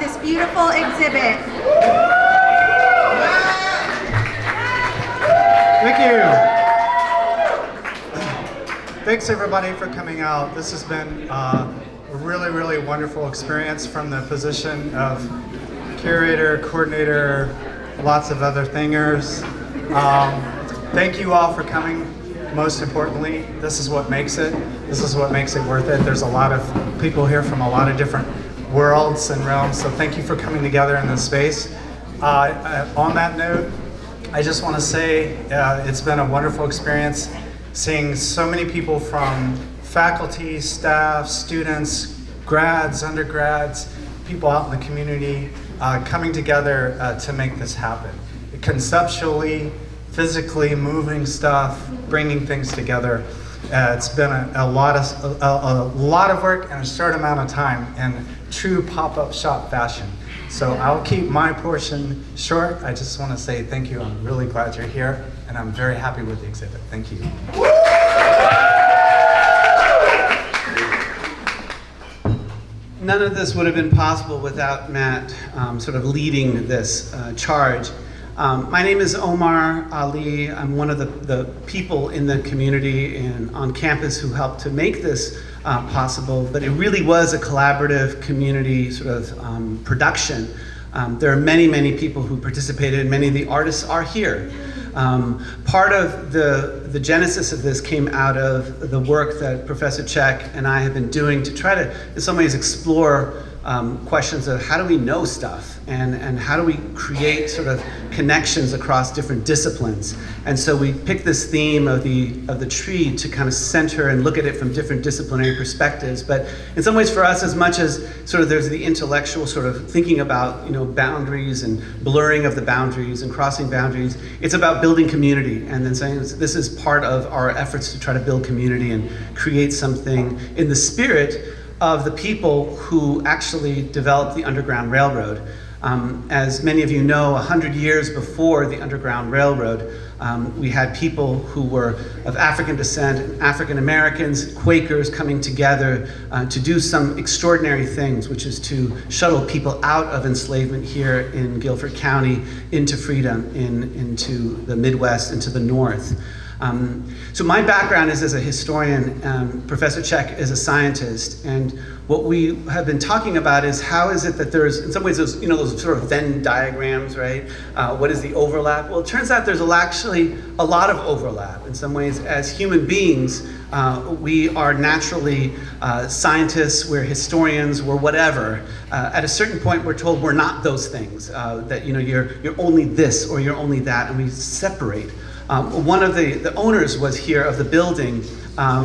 this beautiful exhibit. Thank you. Thanks everybody for coming out. This has been a really, really wonderful experience from the position of curator, coordinator, lots of other thingers. Thank you all for coming. Most importantly, this is what makes it. This is what makes it worth it. There's a lot of people here from a lot of different worlds and realms, so thank you for coming together in this space. On that note, I just want to say it's been a wonderful experience seeing so many people from faculty, staff, students, grads, undergrads, people out in the community coming together to make this happen. Conceptually, physically moving stuff, bringing things together. It's been a lot of work in a short amount of time in true pop-up shop fashion. So I'll keep my portion short. I just want to say thank you. I'm really glad you're here, and I'm very happy with the exhibit. Thank you. None of this would have been possible without Matt sort of leading this charge. My name is Omar Ali. I'm one of the people in the community and on campus who helped to make this possible, but it really was a collaborative community sort of production. There are many, many people who participated, and many of the artists are here. Part of the genesis of this came out of the work that Professor Check and I have been doing to try to, in some ways, explore questions of how do we know stuff and how do we create sort of connections across different disciplines. And so we picked this theme of the tree to kind of center and look at it from different disciplinary perspectives. But in some ways for us, as much as sort of there's the intellectual sort of thinking about, you know, boundaries and blurring of the boundaries and crossing boundaries, it's about building community and then saying this is part of our efforts to try to build community and create something in the spirit of the people who actually developed the Underground Railroad. As many of you know, 100 years before the Underground Railroad, we had people who were of African descent, African Americans, Quakers coming together to do some extraordinary things, which is to shuttle people out of enslavement here in Guilford County into freedom, into the Midwest, into the North. So my background is as a historian. Professor Check is a scientist, and what we have been talking about is how is it that there's, in some ways, those, you know, those sort of Venn diagrams, right? What is the overlap? Well, it turns out there's actually a lot of overlap. In some ways, as human beings, we are naturally scientists, we're historians, we're whatever. At a certain point, we're told we're not those things, that, you know, you're only this or you're only that, and we separate. One of the owners was here of the building,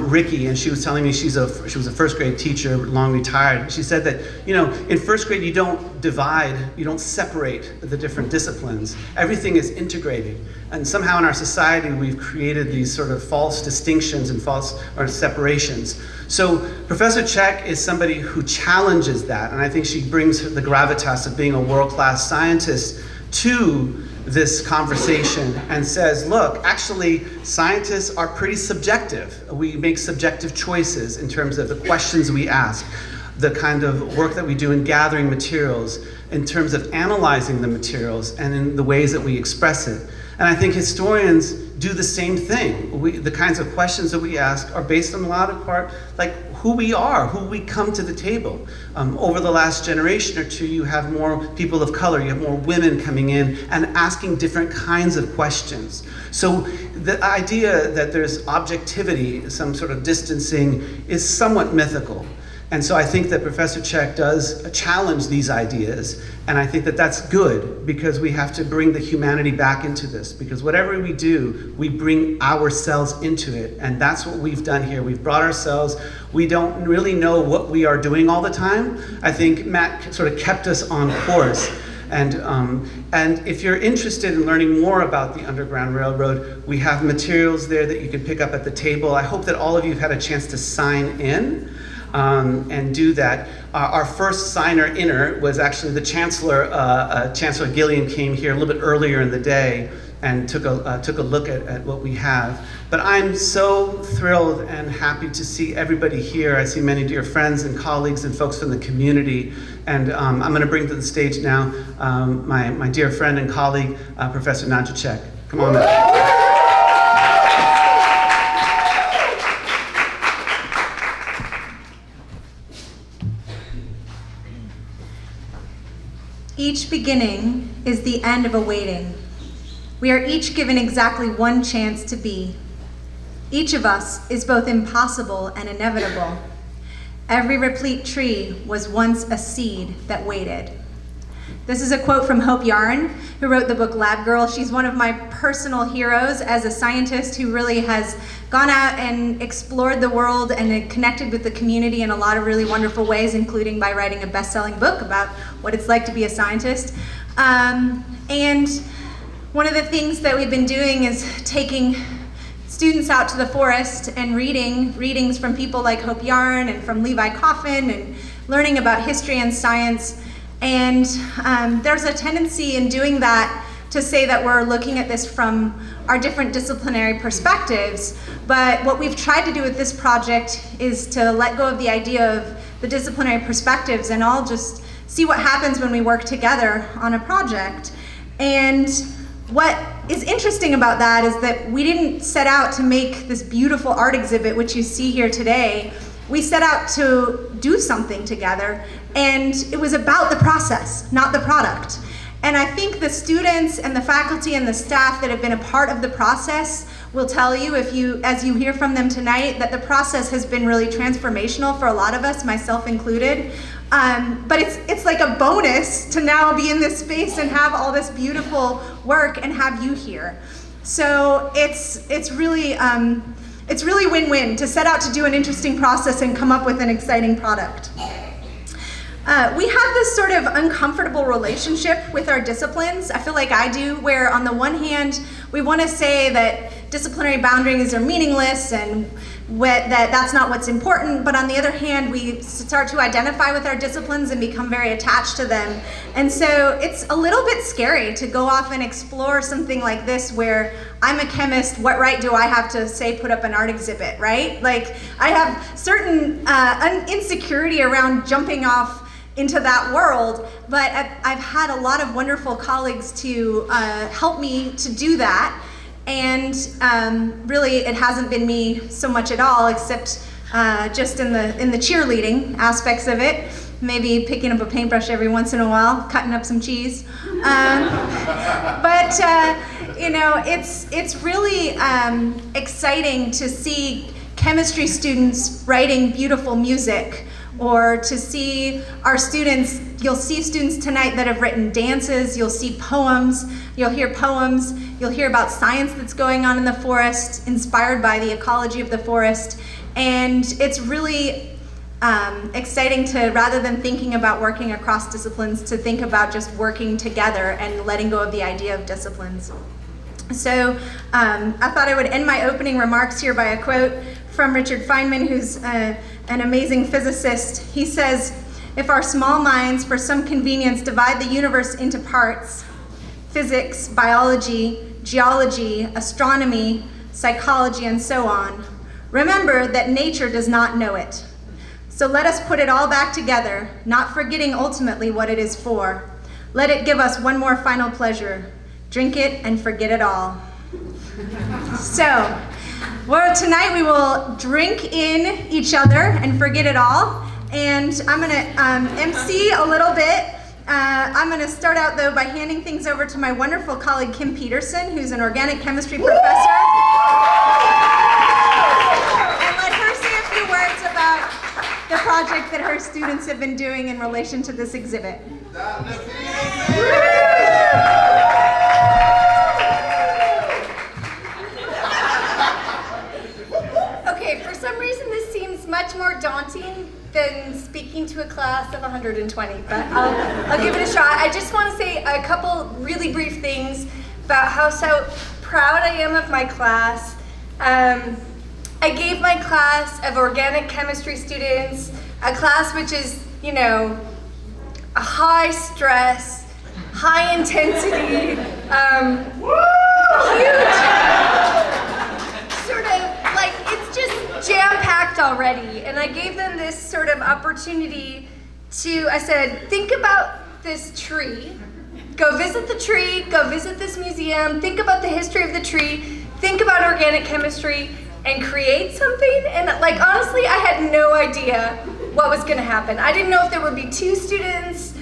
Ricky, and she was telling me she was a first grade teacher, long retired. She said that, you know, in first grade you don't divide, you don't separate the different disciplines. Everything is integrated. And somehow in our society we've created these sort of false distinctions and false or separations. So Professor Check is somebody who challenges that, and I think she brings the gravitas of being a world-class scientist to this conversation and says, look, actually, scientists are pretty subjective. We make subjective choices in terms of the questions we ask, the kind of work that we do in gathering materials, in terms of analyzing the materials, and in the ways that we express it. And I think historians do the same thing. The kinds of questions that we ask are based on a lot of part, like who we are, who we come to the table. Over the last generation or two, you have more people of color, you have more women coming in and asking different kinds of questions. So the idea that there's objectivity, some sort of distancing, is somewhat mythical. And so I think that Professor Check does challenge these ideas, and I think that that's good because we have to bring the humanity back into this, because whatever we do, we bring ourselves into it, and that's what we've done here. We've brought ourselves. We don't really know what we are doing all the time. I think Matt sort of kept us on course. And if you're interested in learning more about the Underground Railroad, we have materials there that you can pick up at the table. I hope that all of you have had a chance to sign in. And do that. Our first signer-inner was actually the Chancellor. Chancellor Gillian came here a little bit earlier in the day and took a look at what we have. But I'm so thrilled and happy to see everybody here. I see many dear friends and colleagues and folks from the community. And I'm going to bring to the stage now my dear friend and colleague, Professor Najacek. Come on up. Each beginning is the end of a waiting. We are each given exactly one chance to be. Each of us is both impossible and inevitable. Every replete tree was once a seed that waited. This is a quote from Hope Yarn, who wrote the book Lab Girl. She's one of my personal heroes as a scientist who really has gone out and explored the world and connected with the community in a lot of really wonderful ways, including by writing a best-selling book about what it's like to be a scientist. And one of the things that we've been doing is taking students out to the forest and reading readings from people like Hope Yarn and from Levi Coffin and learning about history and science. And there's a tendency in doing that to say that we're looking at this from our different disciplinary perspectives. But what we've tried to do with this project is to let go of the idea of the disciplinary perspectives and all just see what happens when we work together on a project. And what is interesting about that is that we didn't set out to make this beautiful art exhibit, which you see here today. We set out to do something together, and it was about the process, not the product. And I think the students and the faculty and the staff that have been a part of the process will tell you, as you hear from them tonight, that the process has been really transformational for a lot of us, myself included. But it's like a bonus to now be in this space and have all this beautiful work and have you here. So it's really win-win to set out to do an interesting process and come up with an exciting product. We have this sort of uncomfortable relationship with our disciplines. I feel like I do, where on the one hand, we want to say that disciplinary boundaries are meaningless and that's not what's important, but on the other hand, we start to identify with our disciplines and become very attached to them. And so it's a little bit scary to go off and explore something like this where I'm a chemist, what right do I have to say put up an art exhibit, right? Like I have certain insecurity around jumping off into that world, but I've had a lot of wonderful colleagues to help me to do that. And really, it hasn't been me so much at all, except just in the cheerleading aspects of it. Maybe picking up a paintbrush every once in a while, cutting up some cheese. But you know, it's really exciting to see chemistry students writing beautiful music, or to see our students. You'll see students tonight that have written dances, you'll see poems, you'll hear poems, you'll hear about science that's going on in the forest, inspired by the ecology of the forest. And it's really exciting to, rather than thinking about working across disciplines, to think about just working together and letting go of the idea of disciplines. So I thought I would end my opening remarks here by a quote from Richard Feynman, who's an amazing physicist. He says, "If our small minds for some convenience divide the universe into parts, physics, biology, geology, astronomy, psychology, and so on, remember that nature does not know it. So let us put it all back together, not forgetting ultimately what it is for. Let it give us one more final pleasure. Drink it and forget it all." So, well, tonight we will drink in each other and forget it all. And I'm going to MC a little bit. I'm going to start out, though, by handing things over to my wonderful colleague, Kim Peterson, who's an organic chemistry professor. And let her say a few words about the project that her students have been doing in relation to this exhibit. Okay, for some reason this seems much more daunting than speaking to a class of 120, but I'll give it a shot. I just want to say a couple really brief things about how so proud I am of my class. I gave my class of organic chemistry students a class which is, you know, a high stress, high intensity, huge sort left already, and I gave them this sort of opportunity I said, think about this tree, go visit the tree, go visit this museum, think about the history of the tree, think about organic chemistry, and create something. And like, honestly, I had no idea what was gonna happen. I didn't know if there would be 2 students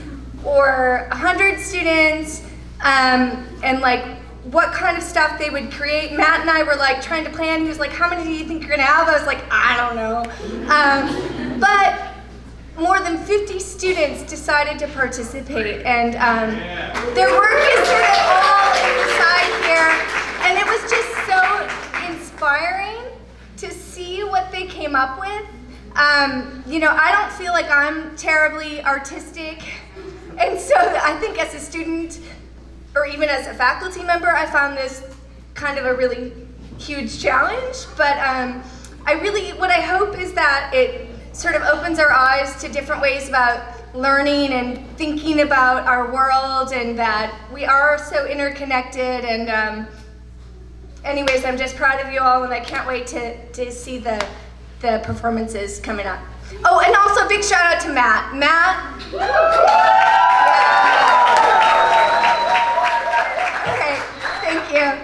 or 100 students, and like what kind of stuff they would create. Matt and I were like trying to plan. He was like, how many do you think you're gonna have? I was like, I don't know. But more than 50 students decided to participate, and their work is sort of all inside here, and it was just so inspiring to see what they came up with. You know, I don't feel like I'm terribly artistic, and so I think as a student, or even as a faculty member, I found this kind of a really huge challenge, but what I hope is that it sort of opens our eyes to different ways about learning and thinking about our world, and that we are so interconnected. And anyways, I'm just proud of you all, and I can't wait to see the performances coming up. Oh, and also a big shout out to Matt. Matt. Okay, thank you.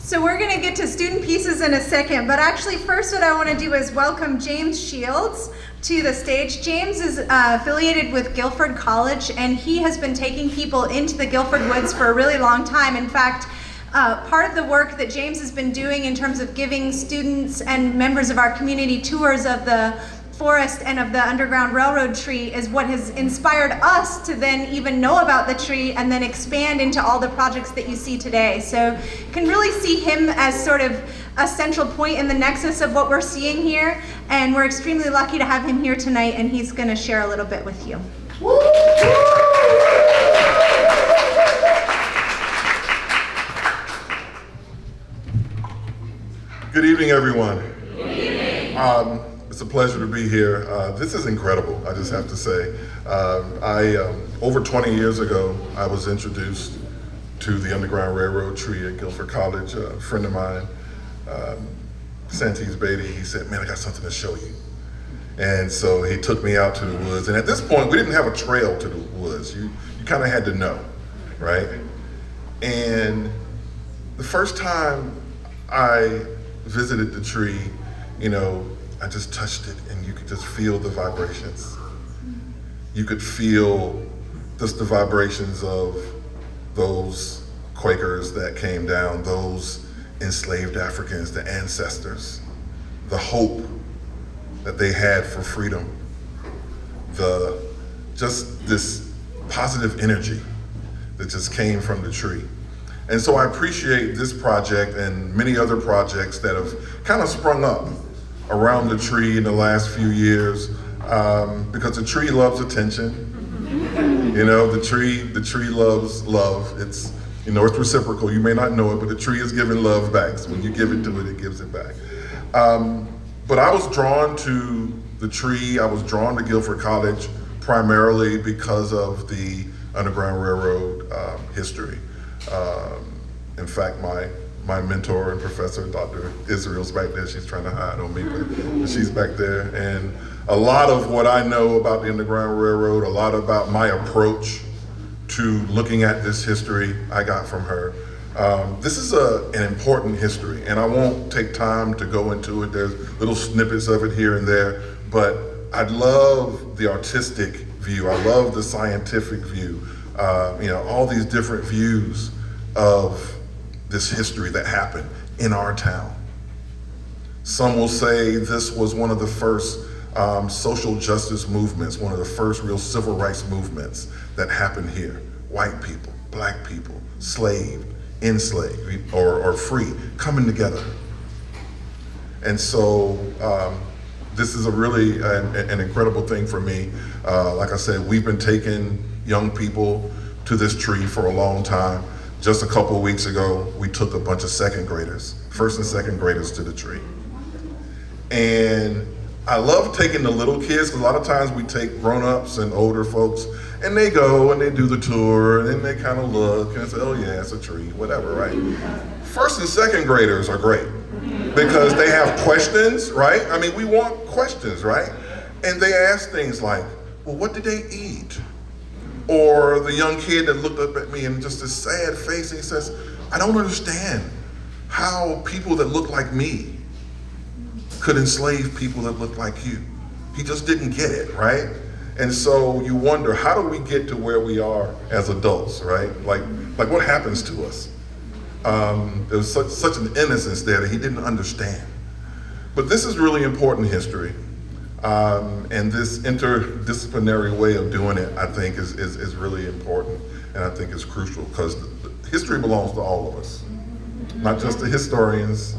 So we're going to get to student pieces in a second, but actually first what I want to do is welcome James Shields to the stage. James is affiliated with Guilford College, and he has been taking people into the Guilford Woods for a really long time. In fact, part of the work that James has been doing in terms of giving students and members of our community tours of the forest and of the Underground Railroad tree is what has inspired us to then even know about the tree and then expand into all the projects that you see today. So you can really see him as sort of a central point in the nexus of what we're seeing here, and we're extremely lucky to have him here tonight, and he's going to share a little bit with you. Good evening, everyone. Good evening. It's a pleasure to be here. This is incredible, I just have to say. Over 20 years ago, I was introduced to the Underground Railroad tree at Guilford College. A friend of mine, Santis Beatty, he said, man, I got something to show you. And so he took me out to the woods. And at this point, we didn't have a trail to the woods. You kind of had to know, right? And the first time I visited the tree, you know, I just touched it, and you could just feel the vibrations. You could feel just the vibrations of those Quakers that came down, those enslaved Africans, the ancestors, the hope that they had for freedom, just this positive energy that just came from the tree. And so I appreciate this project and many other projects that have kind of sprung up around the tree in the last few years, because the tree loves attention. You know, the tree loves love. It's, you know, it's reciprocal. You may not know it, but the tree is giving love back. So when you give it to it, it gives it back. But I was drawn to the tree. I was drawn to Guilford College primarily because of the Underground Railroad history. In fact, my mentor and professor, Dr. Israel's back there. She's trying to hide on me, but she's back there. And a lot of what I know about the Underground Railroad, a lot about my approach to looking at this history, I got from her. This is an important history, and I won't take time to go into it. There's little snippets of it here and there, but I love the artistic view. I love the scientific view. You know, all these different views of this history that happened in our town. Some will say this was one of the first social justice movements, one of the first real civil rights movements that happened here. White people, black people, slave, enslaved, or free, coming together. And so this is a really an incredible thing for me. Like I said, we've been taking young people to this tree for a long time. Just a couple of weeks ago, we took a bunch of second graders, first and second graders, to the tree. And I love taking the little kids, because a lot of times we take grown-ups and older folks, and they go and they do the tour, and then they kind of look and say, oh yeah, it's a tree, whatever, right? First and second graders are great, because they have questions, right? I mean, we want questions, right? And they ask things like, well, what did they eat? Or the young kid that looked up at me and just a sad face, and he says, I don't understand how people that look like me could enslave people that look like you. He just didn't get it, right? And so you wonder, how do we get to where we are as adults, right? Like what happens to us? There was such an innocence there that he didn't understand. But this is really important history. And this interdisciplinary way of doing it, I think, is really important, and I think is crucial, because history belongs to all of us, not just the historians.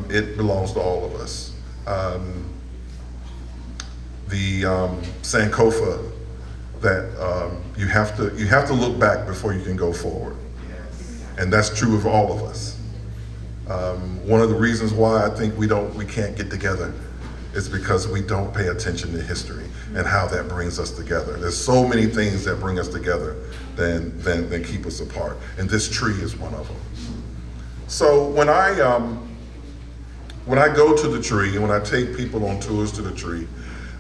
It belongs to all of us. The Sankofa, that you have to look back before you can go forward, and that's true of all of us. One of the reasons why I think we can't get together is because we don't pay attention to history and how that brings us together. There's so many things that bring us together than keep us apart, and this tree is one of them. So when I go to the tree and when I take people on tours to the tree,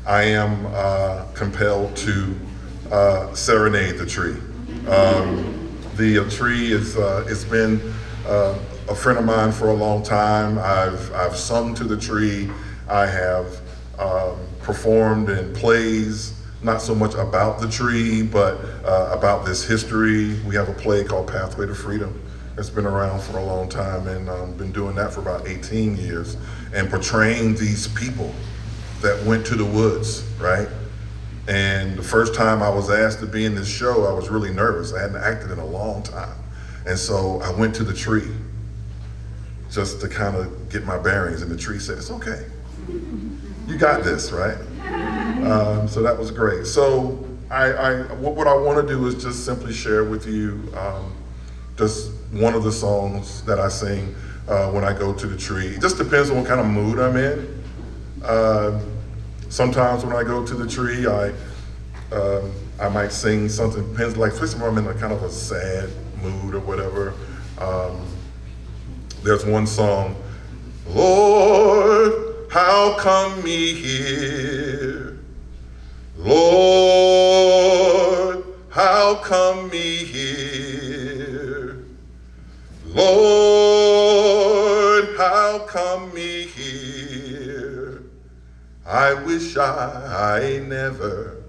I am compelled to serenade the tree. The tree it's been a friend of mine for a long time. I've sung to the tree. I have performed in plays, not so much about the tree, but about this history. We have a play called Pathway to Freedom. It's been around for a long time, and been doing that for about 18 years, and portraying these people that went to the woods, right? And the first time I was asked to be in this show, I was really nervous. I hadn't acted in a long time. And so I went to the tree just to kind of get my bearings, and the tree said, it's okay. You got this, right? So that was great. So what I want to do is just simply share with you just one of the songs that I sing when I go to the tree. It just depends on what kind of mood I'm in. Sometimes when I go to the tree, I might sing something, depends, like for example, I'm in a kind of a sad mood or whatever. There's one song, Lord, how come me here? Lord, how come me here? Lord, how come me here? I wish I never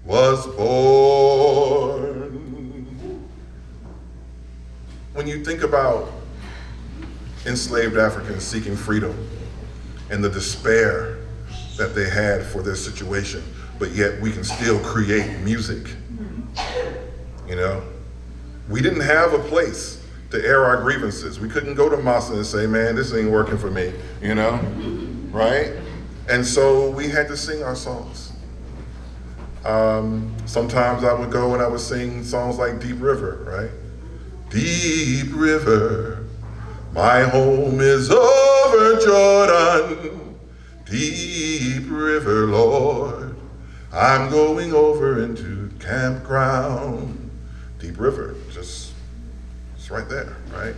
was born. When you think about enslaved Africans seeking freedom and the despair that they had for their situation, but yet we can still create music. You know, we didn't have a place to air our grievances. We couldn't go to Massa and say, man, this ain't working for me, you know, right? And so we had to sing our songs. Sometimes I would go and I would sing songs like Deep River, right? Deep River, my home is over Jordan. Deep River, Lord, I'm going over into campground. Deep River, it's right there, right?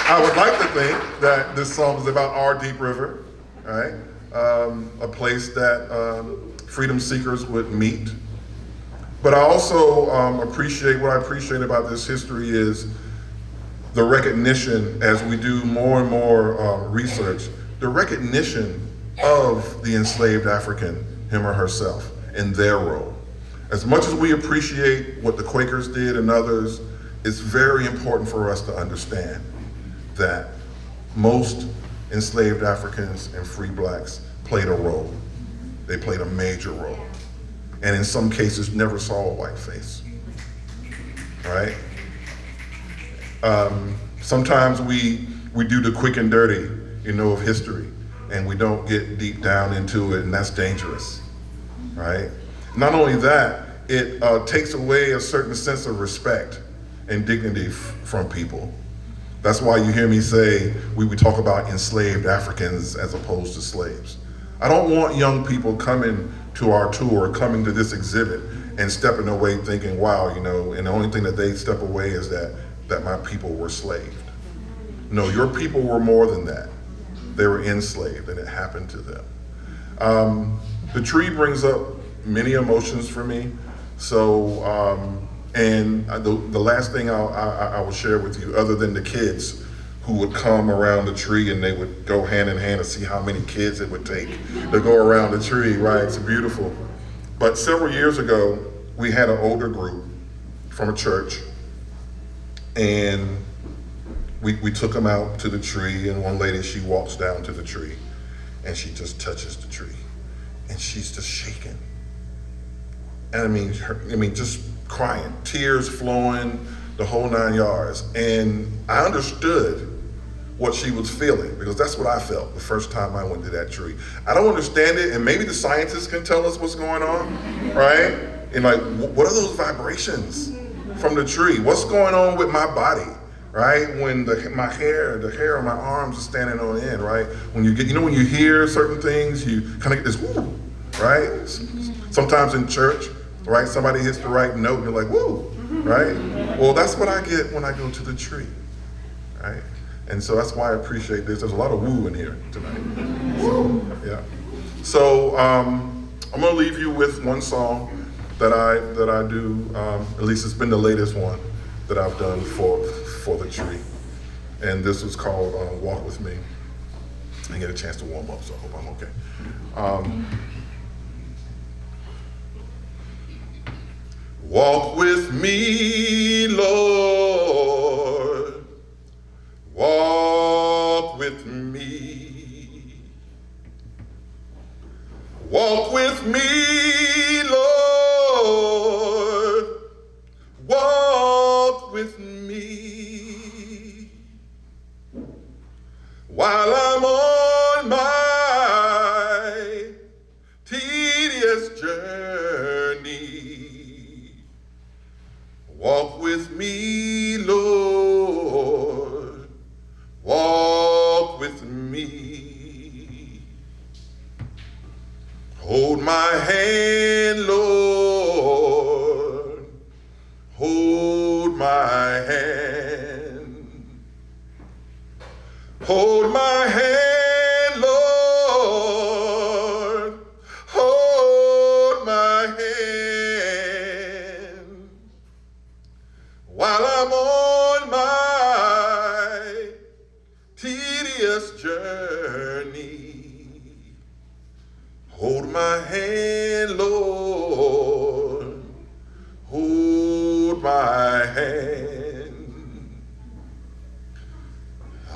I would like to think that this song is about our Deep River, right? A place that freedom seekers would meet. But I also what I appreciate about this history is the recognition, as we do more and more research, the recognition of the enslaved African, him or herself, in their role. As much as we appreciate what the Quakers did and others, it's very important for us to understand that most enslaved Africans and free blacks played a role. They played a major role. And in some cases never saw a white face, right? Sometimes we do the quick and dirty, of history, and we don't get deep down into it, and that's dangerous, right? Not only that, it takes away a certain sense of respect and dignity from people. That's why you hear me say, we talk about enslaved Africans as opposed to slaves. I don't want young people coming to our tour, coming to this exhibit, and stepping away thinking, wow, and the only thing that they step away is that my people were slaved. No, your people were more than that. They were enslaved, and it happened to them. The tree brings up many emotions for me. So, and the last thing I will share with you, other than the kids who would come around the tree and they would go hand in hand to see how many kids it would take to go around the tree, right? It's beautiful. But several years ago, we had an older group from a church, and we took them out to the tree, and one lady, she walks down to the tree and she just touches the tree and she's just shaking. And I mean, just crying, tears flowing, the whole 9 yards. And I understood what she was feeling, because that's what I felt the first time I went to that tree. I don't understand it, and maybe the scientists can tell us what's going on, right? And like, what are those vibrations from the tree? What's going on with my body, right? When the hair on my arms is standing on end, right? When you get, when you hear certain things, you kind of get this, woo, right? Sometimes in church, right? Somebody hits the right note and you're like, woo, right? Well, that's what I get when I go to the tree, right? And so that's why I appreciate this. There's a lot of woo in here tonight. So, yeah. So I'm gonna leave you with one song that I do. At least it's been the latest one that I've done for the tree. And this was called "Walk With Me." I didn't get a chance to warm up, so I hope I'm okay. Walk with me, Lord. Walk with me. Walk with me, Lord. Walk with me. While I'm on my tedious journey, walk with me, Lord. Walk with me. Hold my hand, Lord. Hold my hand. Hold my hand, Lord. Hold my hand. While I'm on my tedious journey, hold my hand, Lord. Hold my hand.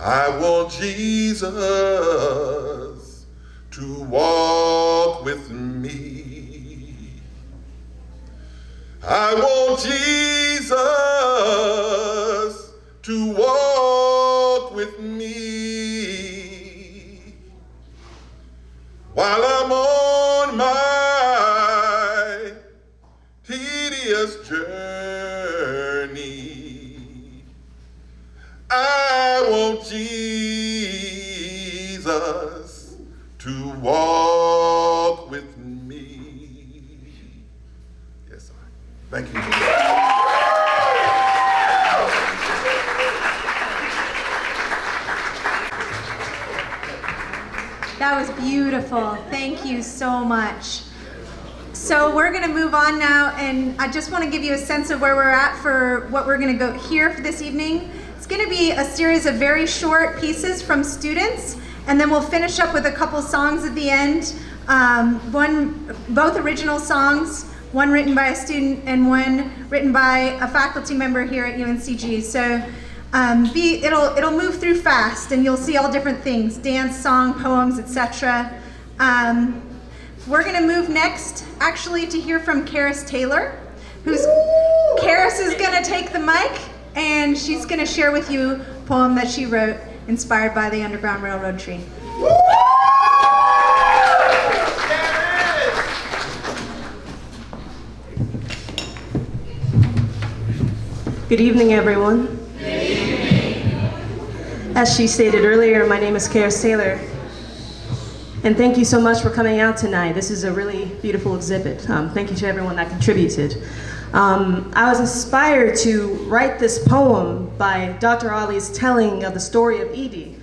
I want Jesus to walk with me. I want Jesus to walk with me while I'm on my tedious journey. I want Jesus to walk with me. Yes, sir. Thank you. That was beautiful. Thank you so much. So we're going to move on now, and I just want to give you a sense of where we're at for what we're going to go hear for this evening. It's going to be a series of very short pieces from students, and then we'll finish up with a couple songs at the end. Both original songs, one written by a student and one written by a faculty member here at UNCG. So it'll move through fast, and you'll see all different things: dance, song, poems, etc. We're going to move next, actually, to hear from Karis Taylor, Karis is going to take the mic, and she's going to share with you a poem that she wrote inspired by the Underground Railroad tree. Good evening, everyone. Good evening. As she stated earlier, my name is Kara Saylor, and thank you so much for coming out tonight. This is a really beautiful exhibit. Thank you to everyone that contributed. I was inspired to write this poem by Dr. Ali's telling of the story of Edie,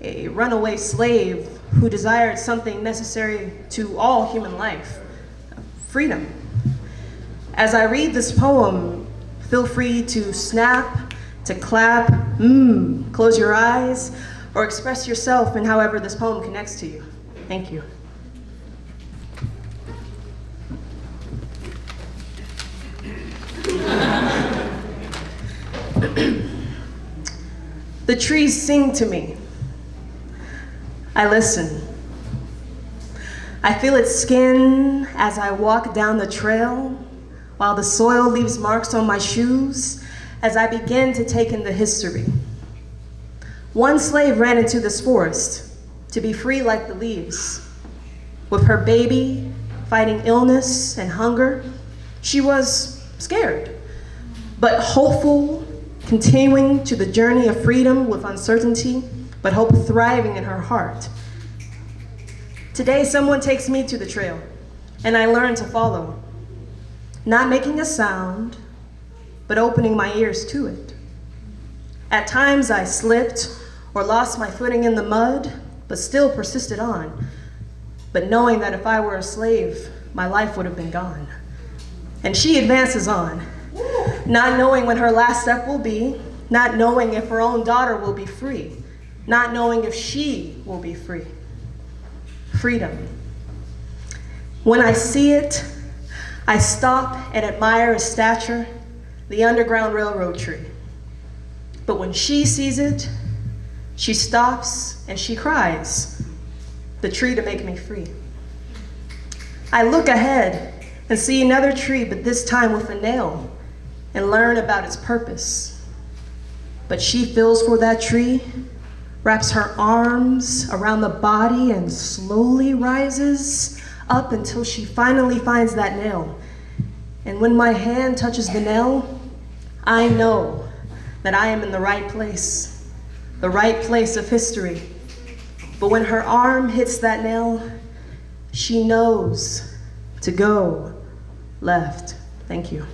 a runaway slave who desired something necessary to all human life, freedom. As I read this poem, feel free to snap, to clap, close your eyes, or express yourself in however this poem connects to you. Thank you. The trees sing to me. I listen. I feel its skin as I walk down the trail, while the soil leaves marks on my shoes as I begin to take in the history. One slave ran into this forest to be free like the leaves. With her baby, fighting illness and hunger, she was scared, but hopeful, continuing to the journey of freedom with uncertainty, but hope thriving in her heart. Today, someone takes me to the trail, and I learn to follow, not making a sound, but opening my ears to it. At times, I slipped or lost my footing in the mud, but still persisted on, but knowing that if I were a slave, my life would have been gone. And she advances on, not knowing when her last step will be, not knowing if her own daughter will be free, not knowing if she will be free. Freedom. When I see it, I stop and admire its stature, the Underground Railroad tree. But when she sees it, she stops and she cries, the tree to make me free. I look ahead and see another tree, but this time with a nail, and learn about its purpose. But she feels for that tree, wraps her arms around the body, and slowly rises up until she finally finds that nail. And when my hand touches the nail, I know that I am in the right place of history. But when her arm hits that nail, she knows to go left. Thank you.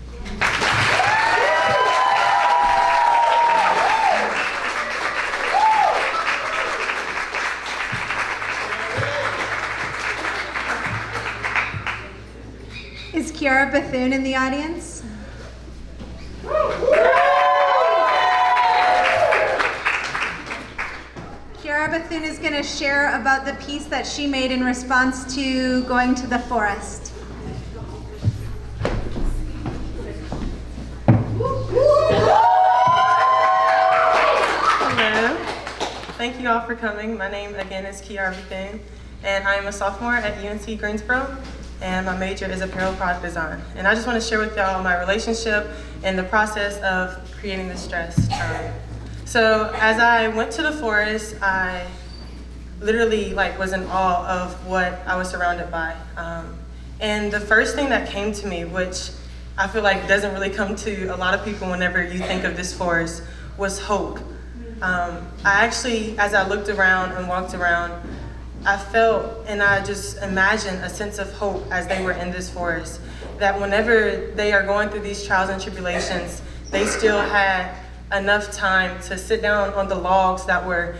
Is Kiara Bethune in the audience? Kiara Bethune is going to share about the piece that she made in response to going to the forest. Hello. Thank you all for coming. My name again is Kiara Bethune, and I am a sophomore at UNC Greensboro, and my major is apparel product design. And I just want to share with y'all my relationship and the process of creating this dress. So as I went to the forest, I literally was in awe of what I was surrounded by. And the first thing that came to me, which I feel like doesn't really come to a lot of people whenever you think of this forest, was hope. I actually, as I looked around and walked around, I felt and I just imagined a sense of hope as they were in this forest, that whenever they are going through these trials and tribulations, they still had enough time to sit down on the logs that were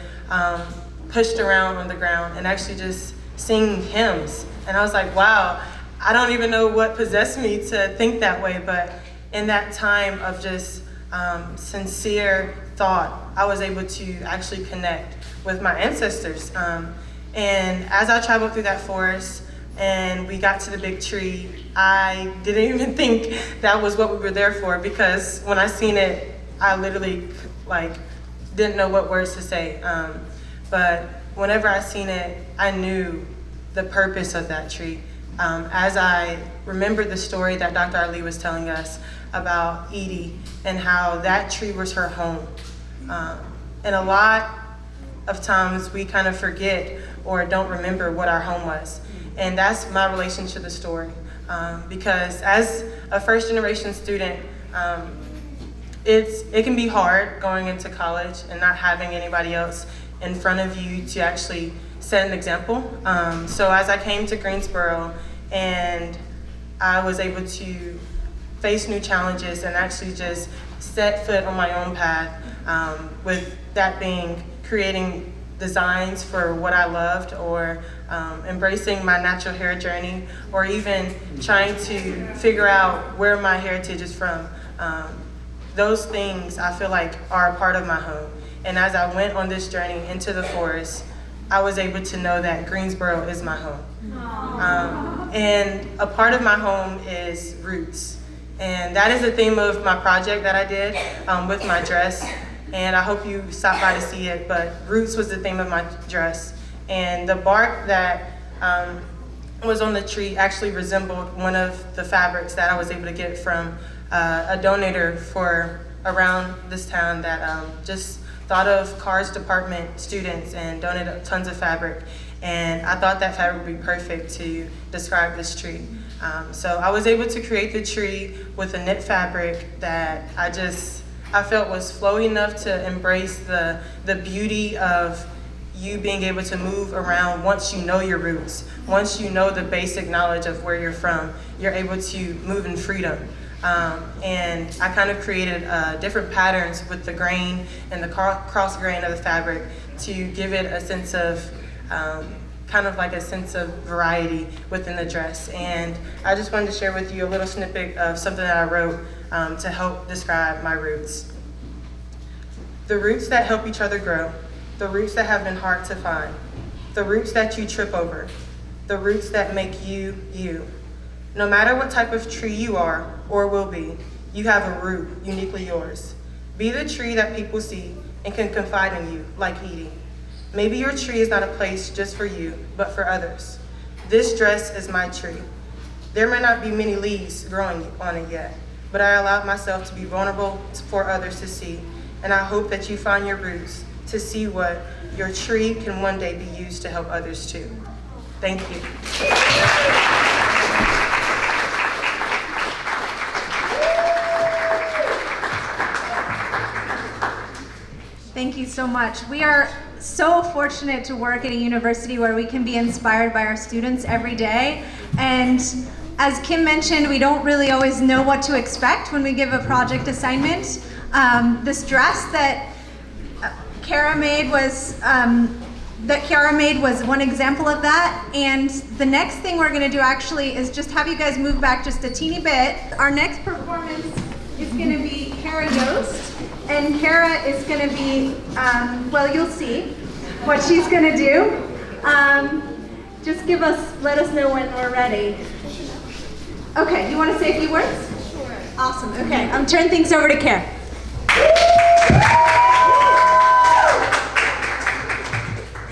pushed around on the ground and actually just sing hymns. And I was like, wow, I don't even know what possessed me to think that way, but in that time of just sincere thought, I was able to actually connect with my ancestors. And as I traveled through that forest and we got to the big tree, I didn't even think that was what we were there for, because when I seen it, I literally didn't know what words to say. But whenever I seen it, I knew the purpose of that tree. As I remembered the story that Dr. Ali was telling us about Edie and how that tree was her home. And a lot of times we kind of forget or don't remember what our home was. And that's my relation to the story. Because as a first generation student, it can be hard going into college and not having anybody else in front of you to actually set an example. So as I came to Greensboro and I was able to face new challenges and actually just set foot on my own path, with that being creating designs for what I loved, or embracing my natural hair journey, or even trying to figure out where my heritage is from. Those things I feel like are a part of my home. And as I went on this journey into the forest, I was able to know that Greensboro is my home. And a part of my home is roots. And that is the theme of my project that I did with my dress. And I hope you stop by to see it, but roots was the theme of my dress. And the bark that was on the tree actually resembled one of the fabrics that I was able to get from a donator for around this town that just thought of Carr's department students and donated tons of fabric. And I thought that fabric would be perfect to describe this tree. So I was able to create the tree with a knit fabric that I felt was flowy enough to embrace the beauty of you being able to move around once you know your roots. Once you know the basic knowledge of where you're from, you're able to move in freedom. And I kind of created different patterns with the grain and the cross grain of the fabric to give it a sense of kind of like a sense of variety within the dress. And I just wanted to share with you a little snippet of something that I wrote to help describe my roots. The roots that help each other grow, the roots that have been hard to find, the roots that you trip over, the roots that make you, you. No matter what type of tree you are or will be, you have a root uniquely yours. Be the tree that people see and can confide in you, like Edie. Maybe your tree is not a place just for you, but for others. This dress is my tree. There may not be many leaves growing on it yet, but I allowed myself to be vulnerable for others to see, and I hope that you find your roots to see what your tree can one day be used to help others too. Thank you. Thank you so much. We are so fortunate to work at a university where we can be inspired by our students every day. And as Kim mentioned, we don't really always know what to expect when we give a project assignment. This dress that Kara made was one example of that. And the next thing we're gonna do actually is just have you guys move back just a teeny bit. Our next performance is gonna be Kara Yost. And Kara is gonna be, well, you'll see what she's gonna do. Just let us know when we're ready. Okay, you wanna say a few words? Sure. Awesome, okay, I'm turning things over to Kara.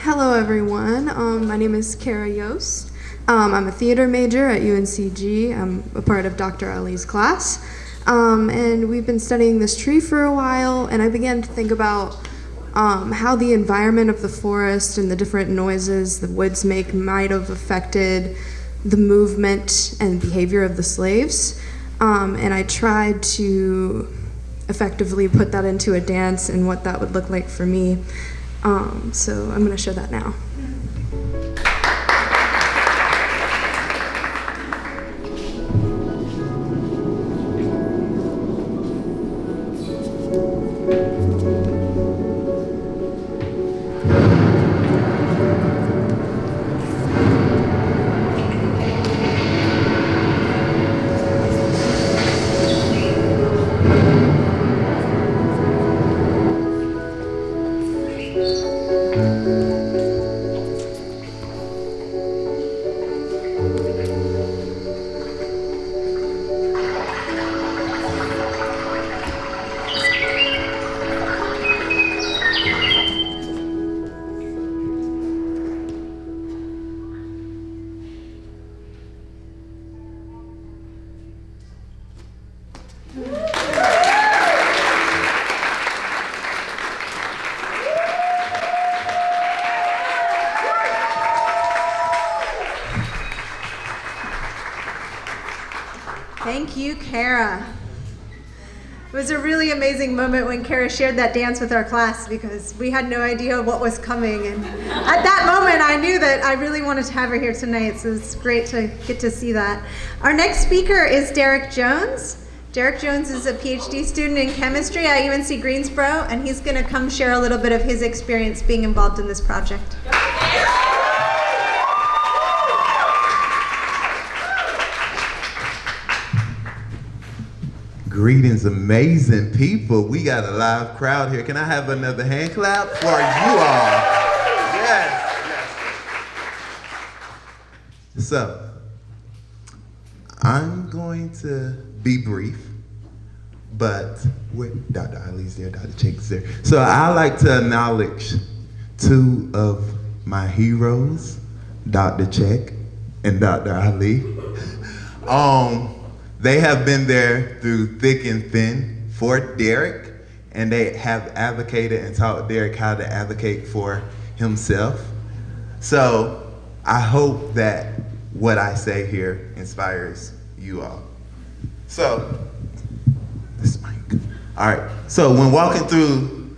Hello everyone, my name is Kara Yost. I'm a theater major at UNCG. I'm a part of Dr. Ali's class. And we've been studying this tree for a while, and I began to think about how the environment of the forest and the different noises the woods make might have affected the movement and behavior of the slaves. And I tried to effectively put that into a dance and what that would look like for me. So I'm going to show that now. Thank you, Kara. was a really amazing moment when Kara shared that dance with our class because we had no idea what was coming. And at that moment, I knew that I really wanted to have her here tonight, so it's great to get to see that. Our next speaker is Derek Jones. Derek Jones is a PhD student in chemistry at UNC Greensboro, and he's going to come share a little bit of his experience being involved in this project. Greetings, amazing people. We got a live crowd here. Can I have another hand clap for you all? Yes. So, I'm going to be brief, but Dr. Ali's there, Dr. Jake's there. So I like to acknowledge two of my heroes, Dr. Check and Dr. Ali. They have been there through thick and thin for Derek, and they have advocated and taught Derek how to advocate for himself. So I hope that what I say here inspires you all. So, this mic. All right, so when walking through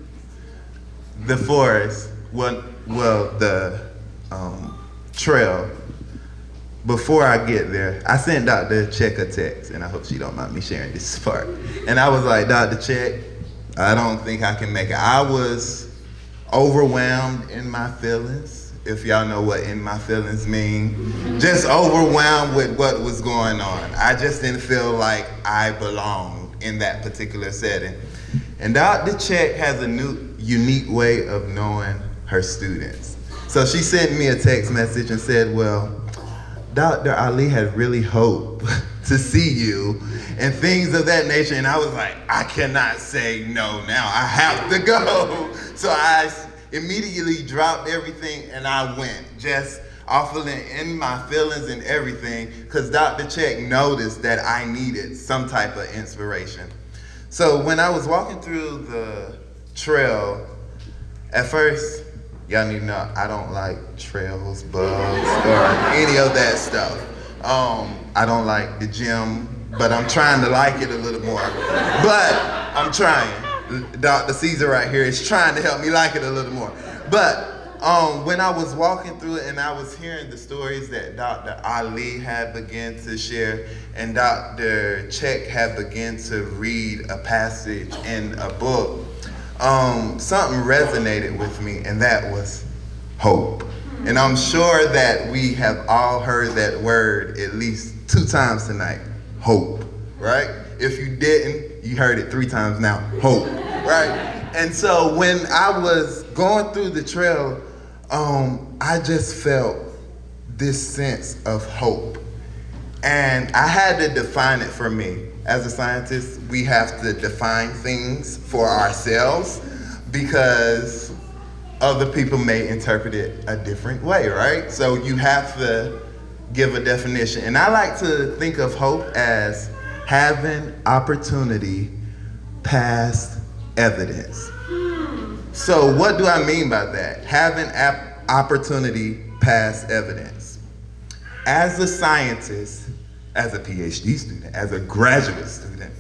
the forest, the trail, before I get there, I sent Dr. Check a text, and I hope she don't mind me sharing this part. And I was like, Dr. Check, I don't think I can make it. I was overwhelmed in my feelings, if y'all know what in my feelings mean. Just overwhelmed with what was going on. I just didn't feel like I belonged in that particular setting. And Dr. Check has a unique way of knowing her students. So she sent me a text message and said, well, Dr. Ali had really hoped to see you and things of that nature. And I was like, I cannot say no now. I have to go. So I immediately dropped everything and I went, just offering in my feelings and everything, because Dr. Check noticed that I needed some type of inspiration. So when I was walking through the trail, at first, y'all need to know, I don't like trails, bugs, or any of that stuff. I don't like the gym, but I'm trying to like it a little more. But I'm trying. Dr. Caesar right here is trying to help me like it a little more. But when I was walking through it and I was hearing the stories that Dr. Ali had begun to share and Dr. Check had begun to read a passage in a book, something resonated with me, and that was hope. And I'm sure that we have all heard that word at least 2 times tonight, hope, right? If you didn't, you heard it 3 times now, hope, right? And so when I was going through the trail, I just felt this sense of hope. And I had to define it for me. As a scientist, we have to define things for ourselves because other people may interpret it a different way, right? So you have to give a definition. And I like to think of hope as having opportunity past evidence. So what do I mean by that? Having opportunity past evidence. As a scientist, as a PhD student, as a graduate student,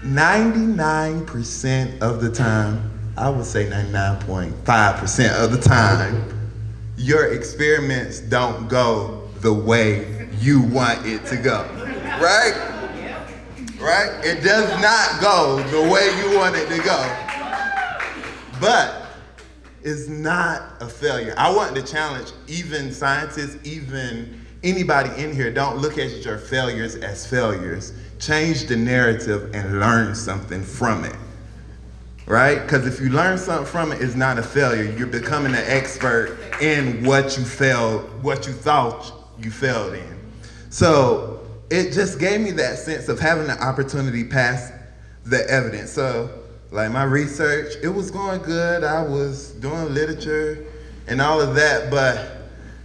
99% of the time, I would say 99.5% of the time, your experiments don't go the way you want it to go, right? Right? It does not go the way you want it to go. But it's not a failure. I want to challenge even scientists, even anybody in here, don't look at your failures as failures. Change the narrative and learn something from it, right? Because if you learn something from it, it's not a failure. You're becoming an expert in what you thought you failed in. So it just gave me that sense of having the opportunity past the evidence. So like my research, it was going good. I was doing literature and all of that, but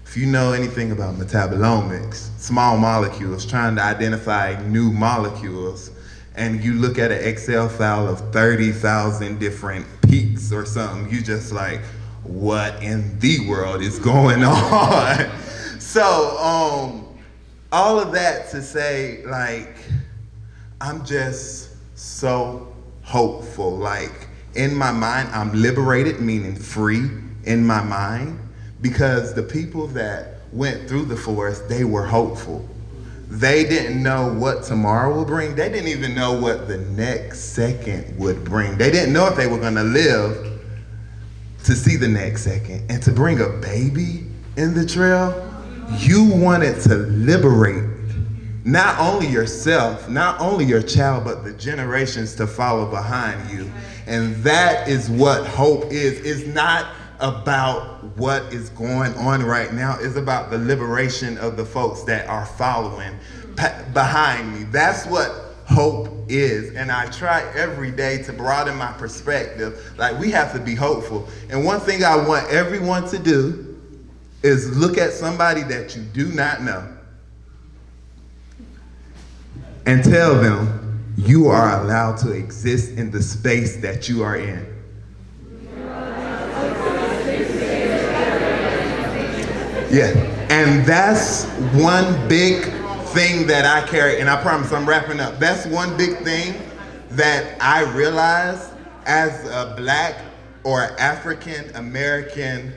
if you know anything about metabolomics, small molecules, trying to identify new molecules, and you look at an Excel file of 30,000 different peaks or something, you just like, what in the world is going on? So, all of that to say, like, I'm just so hopeful. Like, in my mind, I'm liberated, meaning free in my mind, because the people that went through the forest, they were hopeful. They didn't know what tomorrow will bring. They didn't even know what the next second would bring. They didn't know if they were gonna live to see the next second. And to bring a baby in the trail, you wanted to liberate not only yourself, not only your child, but the generations to follow behind you. And that is what hope is. It's not about what is going on right now. It's about the liberation of the folks that are following behind me. That's what hope is. And I try every day to broaden my perspective. Like, we have to be hopeful. And one thing I want everyone to do is look at somebody that you do not know and tell them you are allowed to exist in the space that you are in. Yeah, and that's one big thing that I carry, and I promise I'm wrapping up. That's one big thing that I realized as a Black or African American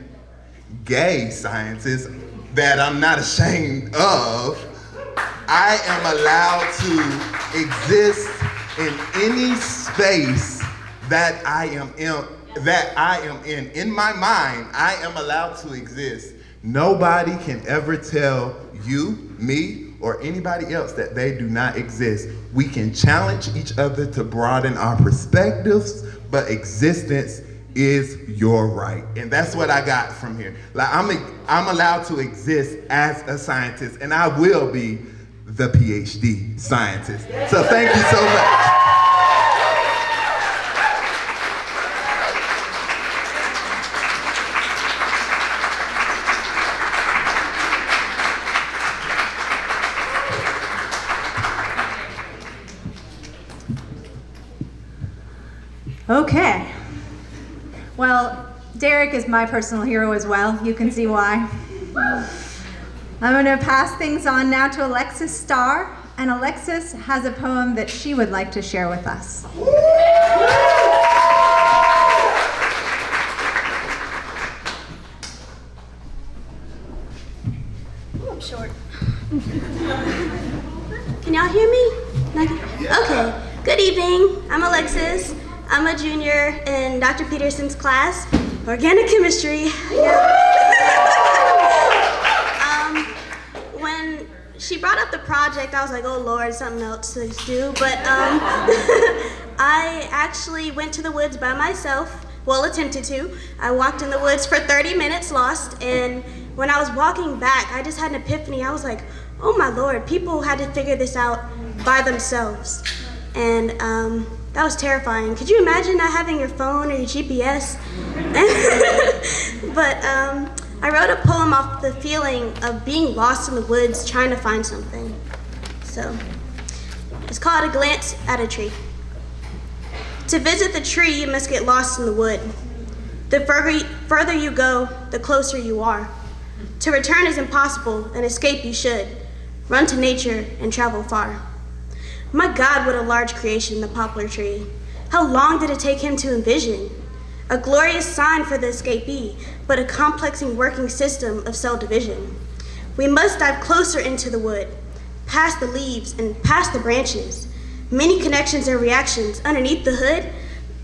gay scientist that I'm not ashamed of. I am allowed to exist in any space that I am in. In my mind, I am allowed to exist. Nobody can ever tell you, me, or anybody else that they do not exist. We can challenge each other to broaden our perspectives, but existence is your right. And that's what I got from here. Like, I'm allowed to exist as a scientist, and I will be the PhD scientist. So thank you so much. Okay. Well, Derek is my personal hero as well. You can see why. I'm going to pass things on now to Alexis Starr, and Alexis has a poem that she would like to share with us. Ooh, I'm short. Can y'all hear me? Okay. Good evening. I'm Alexis. I'm a junior in Dr. Peterson's class, organic chemistry. When she brought up the project, I was like, oh Lord, something else to do. But I actually went to the woods by myself. Well, attempted to. I walked in the woods for 30 minutes lost, and when I was walking back, I just had an epiphany. I was like, oh my Lord, people had to figure this out by themselves. And that was terrifying. Could you imagine not having your phone or your GPS? But I wrote a poem off the feeling of being lost in the woods trying to find something. So it's called A Glance at a Tree. To visit the tree, you must get lost in the wood. The further you go, the closer you are. To return is impossible, and escape you should. Run to nature and travel far. My God, what a large creation, the poplar tree. How long did it take him to envision? A glorious sign for the escapee, but a complexing working system of cell division. We must dive closer into the wood, past the leaves and past the branches. Many connections and reactions underneath the hood,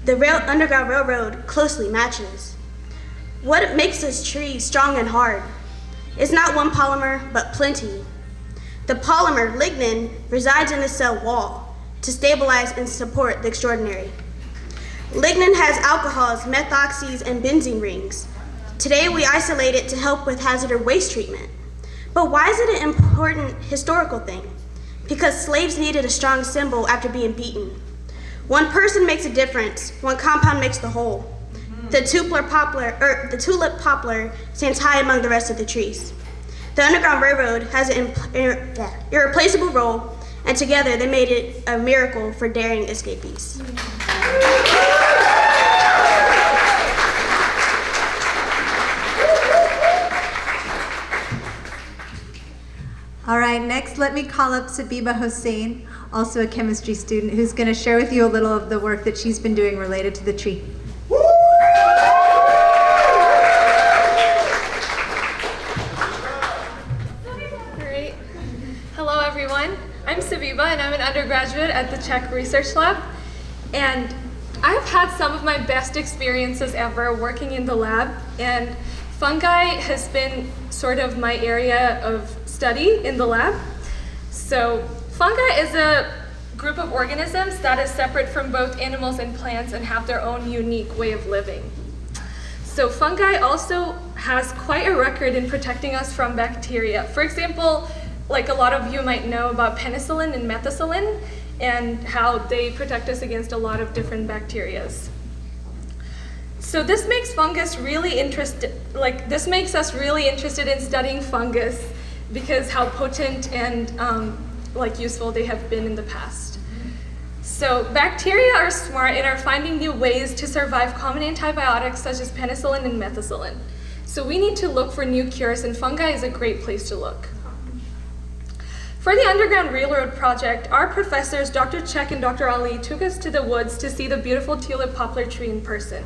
the Underground Railroad closely matches. What makes this tree strong and hard is not one polymer, but plenty. The polymer, lignin, resides in the cell wall to stabilize and support the extraordinary. Lignin has alcohols, methoxys, and benzene rings. Today we isolate it to help with hazardous waste treatment. But why is it an important historical thing? Because slaves needed a strong symbol after being beaten. One person makes a difference, one compound makes the whole. The tulip poplar stands high among the rest of the trees. The Underground Railroad has an irreplaceable role, and together they made it a miracle for daring escapees. All right, next let me call up Sabiba Hossein. also a chemistry student, who's going to share with you a little of the work that she's been doing related to the tree. Great. Hello, everyone. I'm Sabiba, and I'm an undergraduate at the Czech Research Lab. And I've had some of my best experiences ever working in the lab, and fungi has been sort of my area of study in the lab. So fungi is a group of organisms that is separate from both animals and plants and have their own unique way of living. So fungi also has quite a record in protecting us from bacteria. For example, like a lot of you might know about penicillin and methicillin and how they protect us against a lot of different bacterias. So this makes us really interested in studying fungus because how potent and useful they have been in the past. So bacteria are smart and are finding new ways to survive common antibiotics such as penicillin and methicillin. So we need to look for new cures, and fungi is a great place to look. For the Underground Railroad project, our professors, Dr. Czech and Dr. Ali, took us to the woods to see the beautiful tulip poplar tree in person.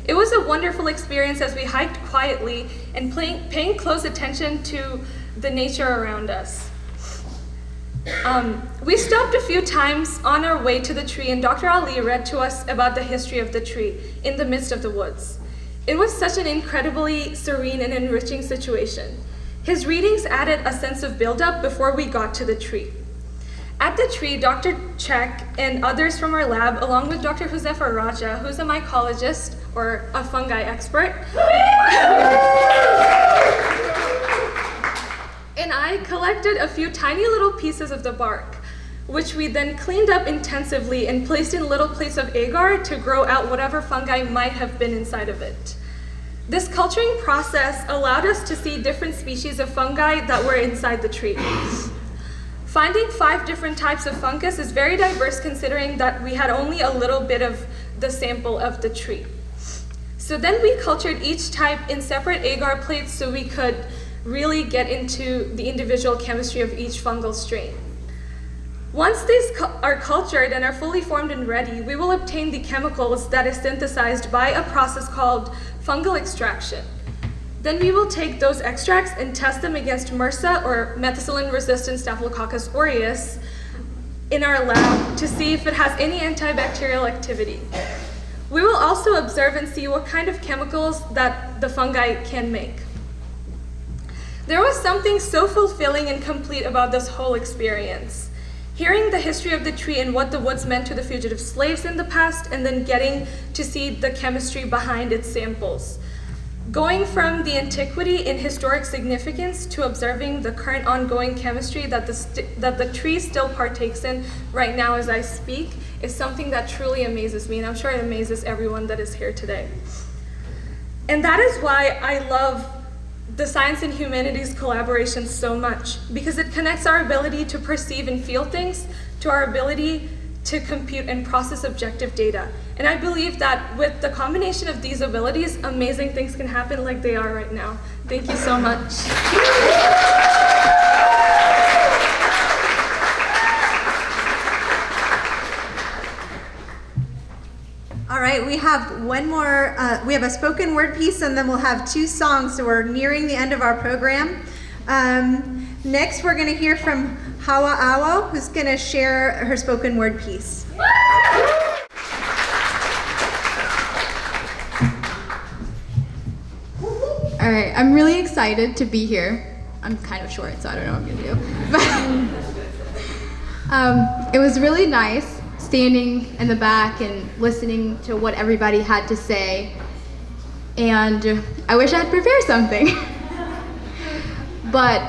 It was a wonderful experience as we hiked quietly and paying close attention to the nature around us. We stopped a few times on our way to the tree, and Dr. Ali read to us about the history of the tree in the midst of the woods. It was such an incredibly serene and enriching situation. His readings added a sense of buildup before we got to the tree. At the tree, Dr. Czech and others from our lab, along with Dr. Josefa Raja, who's a mycologist or a fungi expert, and I collected a few tiny little pieces of the bark, which we then cleaned up intensively and placed in little plates of agar to grow out whatever fungi might have been inside of it. This culturing process allowed us to see different species of fungi that were inside the tree. Finding 5 different types of fungus is very diverse considering that we had only a little bit of the sample of the tree. So then we cultured each type in separate agar plates so we could really get into the individual chemistry of each fungal strain. Once these are cultured and are fully formed and ready, we will obtain the chemicals that is synthesized by a process called fungal extraction. Then we will take those extracts and test them against MRSA, or methicillin-resistant Staphylococcus aureus, in our lab to see if it has any antibacterial activity. We will also observe and see what kind of chemicals that the fungi can make. There was something so fulfilling and complete about this whole experience. Hearing the history of the tree and what the woods meant to the fugitive slaves in the past, and then getting to see the chemistry behind its samples. Going from the antiquity and historic significance to observing the current ongoing chemistry that the tree still partakes in right now as I speak is something that truly amazes me, and I'm sure it amazes everyone that is here today. And that is why I love the science and humanities collaboration so much, because it connects our ability to perceive and feel things to our ability to compute and process objective data. And I believe that with the combination of these abilities, amazing things can happen like they are right now. Thank you so much. All right, we have one more, we have a spoken word piece, and then we'll have 2 songs, so we're nearing the end of our program. Next, we're gonna hear from Hawa Awo, who's gonna share her spoken word piece. All right, I'm really excited to be here. I'm kind of short, so I don't know what I'm gonna do. It was really nice standing in the back and listening to what everybody had to say. And I wish I had prepared something. But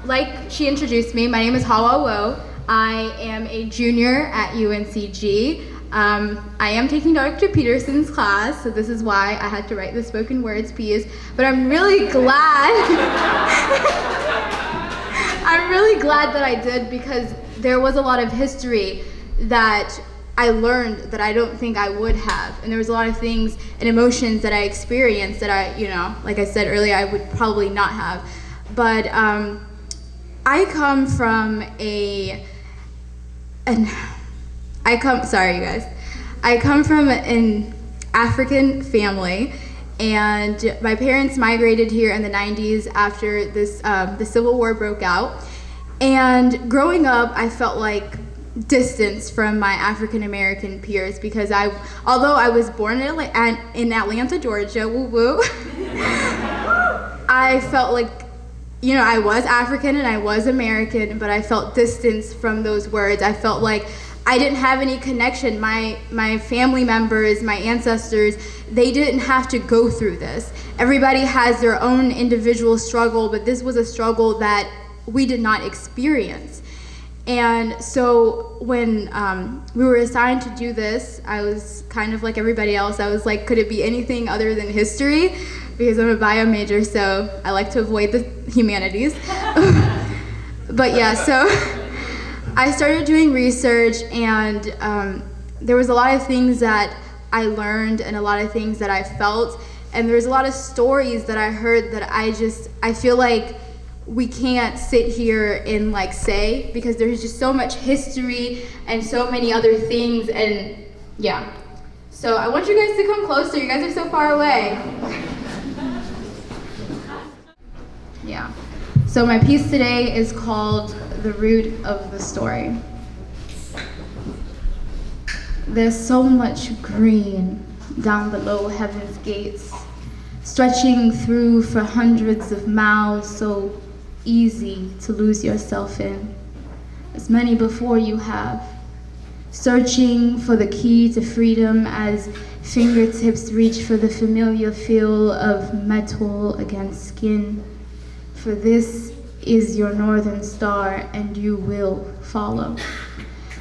like she introduced me, my name is Hawa Wo. I am a junior at UNCG. I am taking Dr. Peterson's class, so this is why I had to write the spoken words piece. But I'm really glad. I'm really glad that I did, because there was a lot of history that I learned that I don't think I would have. And there was a lot of things and emotions that I experienced that I, like I said earlier, I would probably not have. But I come from a and sorry you guys, I come from an African family, and my parents migrated here in the 90s after the Civil War broke out. And growing up, I felt like distance from my African American peers because although I was born in Atlanta, Georgia, woo woo, I felt like, you know, I was African and I was American, but I felt distance from those words. I felt like I didn't have any connection. My family members, my ancestors, they didn't have to go through this. Everybody has their own individual struggle, but this was a struggle that we did not experience. And so when we were assigned to do this, I was kind of like everybody else. I was like, could it be anything other than history? Because I'm a bio major, so I like to avoid the humanities. But yeah, so I started doing research, and there was a lot of things that I learned and a lot of things that I felt, and there's a lot of stories that I heard that I feel like we can't sit here and like say, because there's just so much history and so many other things, and yeah. So I want you guys to come closer. You guys are so far away. Yeah. So my piece today is called The Root of the Story. There's so much green down below heaven's gates, stretching through for hundreds of miles, so easy to lose yourself in, as many before you have, searching for the key to freedom as fingertips reach for the familiar feel of metal against skin. For this is your northern star, and you will follow.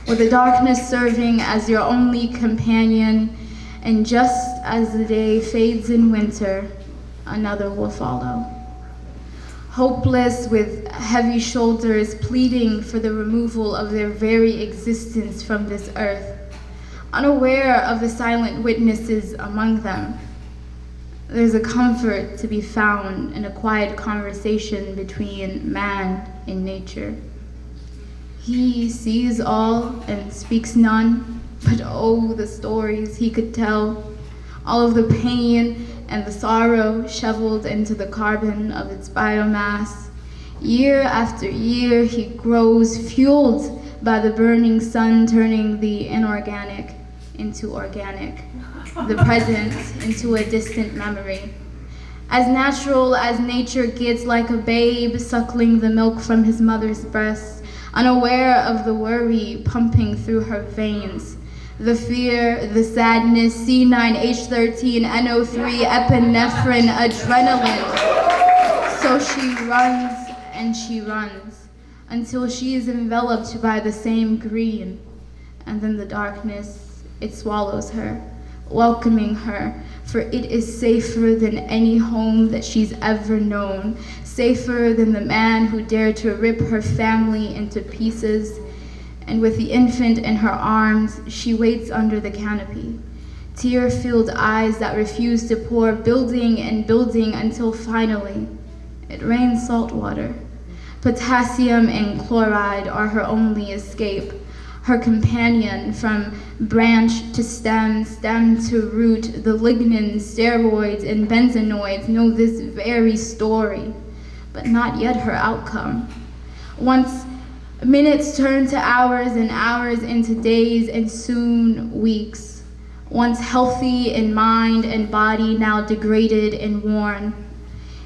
With the darkness serving as your only companion, and just as the day fades in winter, another will follow. Hopeless, with heavy shoulders, pleading for the removal of their very existence from this earth, unaware of the silent witnesses among them. There's a comfort to be found in a quiet conversation between man and nature. He sees all and speaks none, but oh, the stories he could tell, all of the pain and the sorrow shoveled into the carbon of its biomass. Year after year, he grows, fueled by the burning sun, turning the inorganic into organic, the present into a distant memory. As natural as nature gets, like a babe suckling the milk from his mother's breast, unaware of the worry pumping through her veins. The fear, the sadness, C9H13, NO3, epinephrine, adrenaline. So she runs and she runs until she is enveloped by the same green. And then the darkness, it swallows her, welcoming her, for it is safer than any home that she's ever known, safer than the man who dared to rip her family into pieces. And with the infant in her arms, she waits under the canopy, tear-filled eyes that refuse to pour, building and building until finally it rains salt water. Potassium and chloride are her only escape, her companion from branch to stem, stem to root. The lignins, steroids, and benzenoids know this very story, but not yet her outcome. Once minutes turn to hours, and hours into days, and soon weeks. Once healthy in mind and body, now degraded and worn.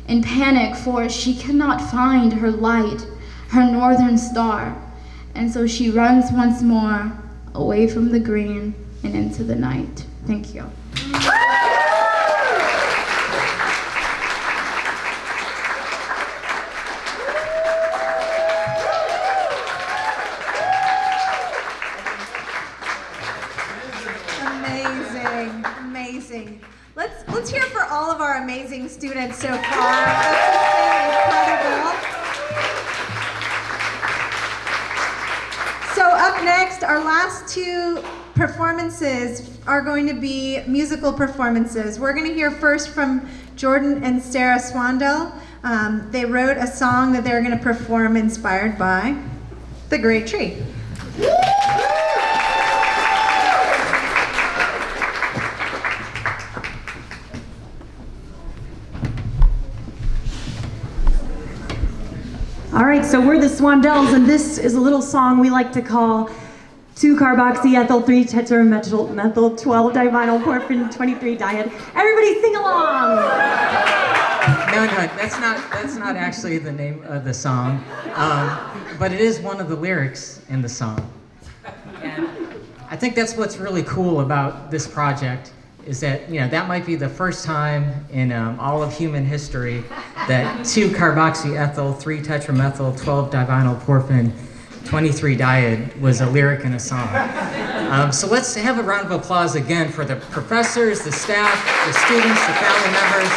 In panic, for she cannot find her light, her northern star. And so she runs once more, away from the green and into the night. Thank you. Amazing. Let's hear for all of our amazing students so far. That's just been incredible. So up next, our last two performances are going to be musical performances. We're going to hear first from Jordan and Sarah Swandell. They wrote a song that they're going to perform inspired by the great tree. All right, so we're the Swandells, and this is a little song we like to call 2-carboxyethyl 3-tetramethyl 12-divinyl porphin 23 diet. Everybody sing along! No, that's not actually the name of the song, but it is one of the lyrics in the song. And I think that's what's really cool about this project, is that, you know, that might be the first time in all of human history that 2-carboxyethyl 3-tetramethyl 12-divinyl porphin 23 diet was a lyric in a song. So let's have a round of applause again for the professors, the staff, the students, the family members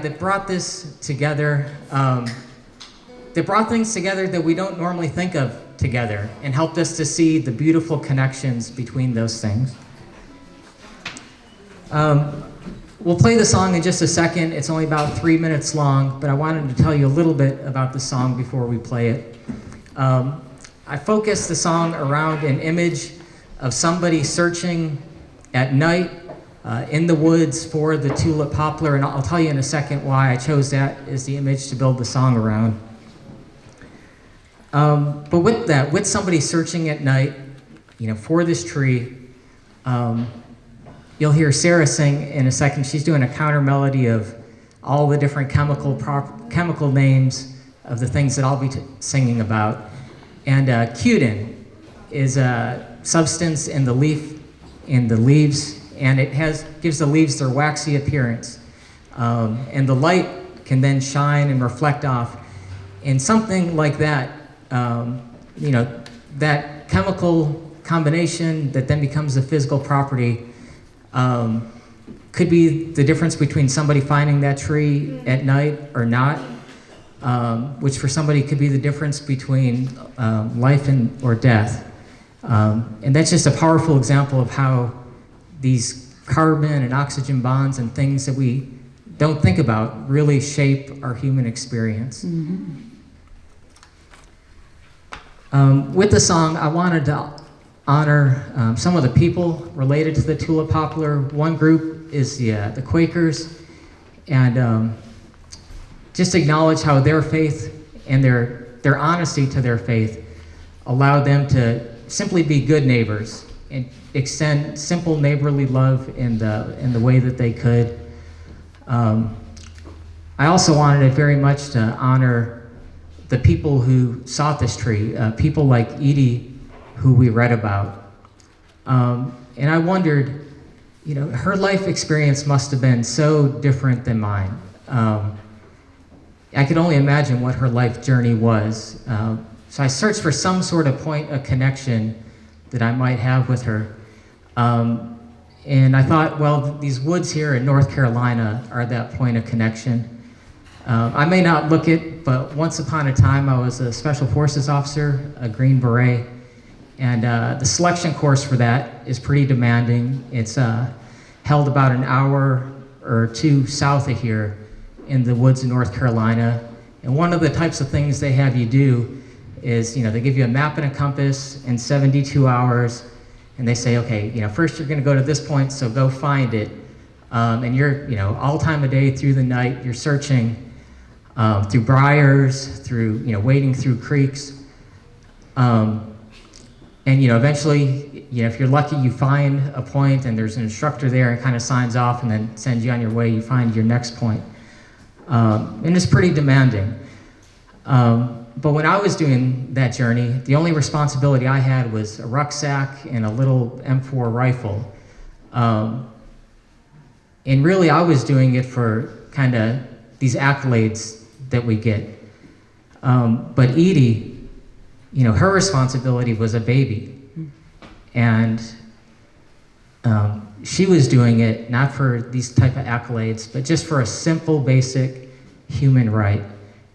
that brought this together. That brought things together that we don't normally think of together, and helped us to see the beautiful connections between those things. We'll play the song in just a second. It's only about 3 minutes long, but I wanted to tell you a little bit about the song before we play it. I focused the song around an image of somebody searching at night in the woods for the tulip poplar, and I'll tell you in a second why I chose that as the image to build the song around. But with that, with somebody searching at night, you know, for this tree, you'll hear Sarah sing in a second. She's doing a counter melody of all the different chemical names of the things that I'll be singing about. And cutin is a substance in the leaves, and it gives the leaves their waxy appearance. And the light can then shine and reflect off. And something like that, you know, that chemical combination that then becomes a physical property could be the difference between somebody finding that tree at night or not, which for somebody could be the difference between life or death. And that's just a powerful example of how these carbon and oxygen bonds and things that we don't think about really shape our human experience. Mm-hmm. With the song, I wanted to honor some of the people related to the tulip poplar. One group is the Quakers, and just acknowledge how their faith and their honesty to their faith allowed them to simply be good neighbors and extend simple neighborly love in the way that they could. I also wanted it very much to honor the people who sought this tree, people like Edie, who we read about. And I wondered, you know, her life experience must have been so different than mine. I could only imagine what her life journey was. So I searched for some sort of point of connection that I might have with her. And I thought, well, these woods here in North Carolina are that point of connection. I may not look it, but once upon a time I was a Special Forces officer, a Green Beret, and the selection course for that is pretty demanding. It's held about an hour or two south of here in the woods of North Carolina. And one of the types of things they have you do is, you know, they give you a map and a compass in 72 hours, and they say, okay, you know, first you're gonna go to this point, so go find it. And you're, you know, all time of day through the night, you're searching through briars, through, you know, wading through creeks. And, you know, eventually, you know, if you're lucky, you find a point and there's an instructor there and kind of signs off and then sends you on your way, you find your next point. And it's pretty demanding. But when I was doing that journey, the only responsibility I had was a rucksack and a little M4 rifle. And really, I was doing it for kind of these accolades that we get. But Edie, you know, her responsibility was a baby. And she was doing it not for these type of accolades, but just for a simple, basic human right.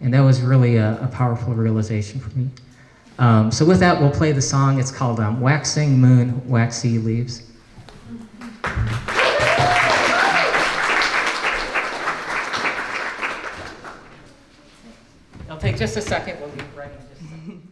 And that was really a powerful realization for me. So with that, we'll play the song. It's called Waxing Moon, Waxy Leaves. It'll take just a second. We'll be ready in just a second.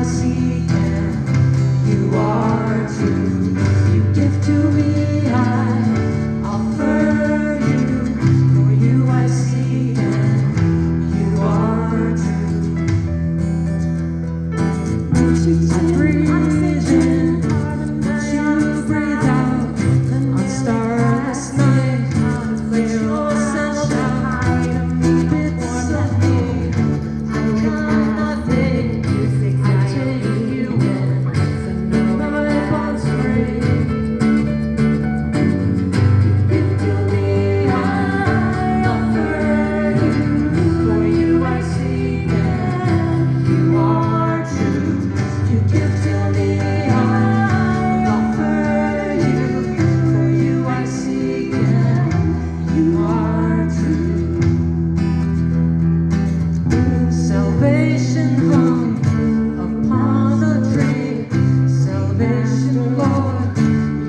I seek, and you are true. You give to me, I offer you. For you I seek, and you are true. I breathe in, you breathe out. On starless night, let yourself out. Bits of me, I cannot think. I take you in, my bonds free. You give to me, I offer you. For you I seek, and you are true. You give to me, I offer you. For you I seek, and you are true. Salvation hung upon a tree. Salvation, Lord,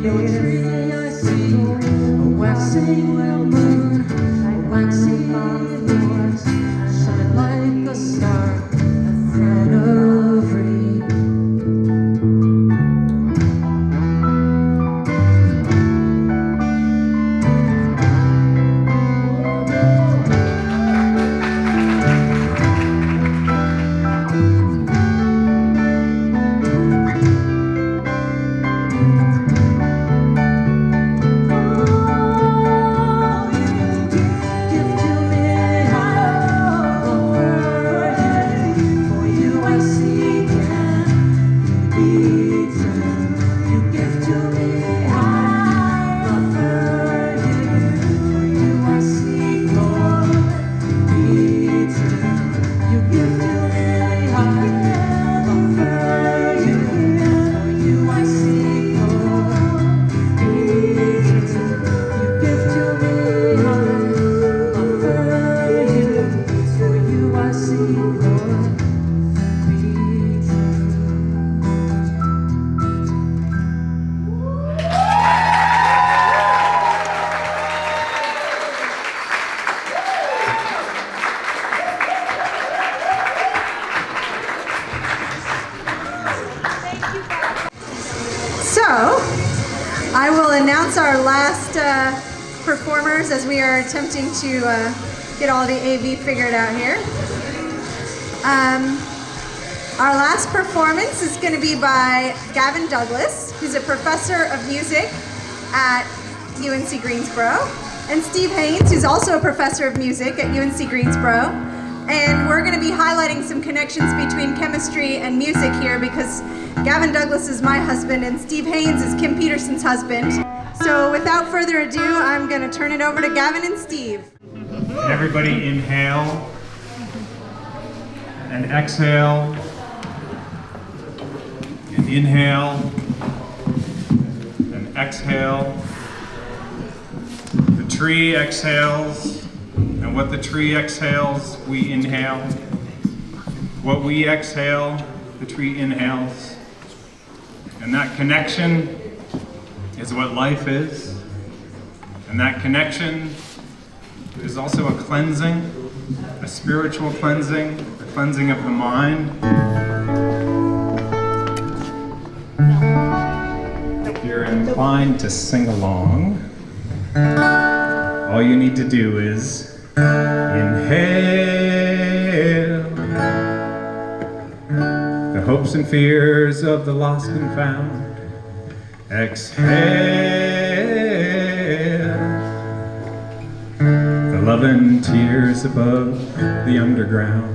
your tree I see. A waxing moon, a waxing Lord, shine like a star, a thread of reed. Give to me, I offer you. For you I seek, and you be true. You give to me, I offer you. For you I seek, Lord, be true. You give to me, I offer you. For you I seek, Lord, be true. You give to me, I offer you. For you I seek, Lord, be true. So, I will announce our last performers as we are attempting to get all the AV figured out here. Our last performance is going to be by Gavin Douglas, who's a professor of music at UNC Greensboro, and Steve Haynes, who's also a professor of music at UNC Greensboro. And we're going to be highlighting some connections between chemistry and music here because Gavin Douglas is my husband and Steve Haynes is Kim Peterson's husband. So without further ado, I'm going to turn it over to Gavin and Steve. Everybody inhale and exhale and inhale and exhale. The tree exhales, and what the tree exhales, we inhale. What we exhale, the tree inhales. And that connection is what life is. And that connection is also a cleansing, a spiritual cleansing, a cleansing of the mind. If you're inclined to sing along, all you need to do is inhale the hopes and fears of the lost and found. Exhale the love and tears above the underground.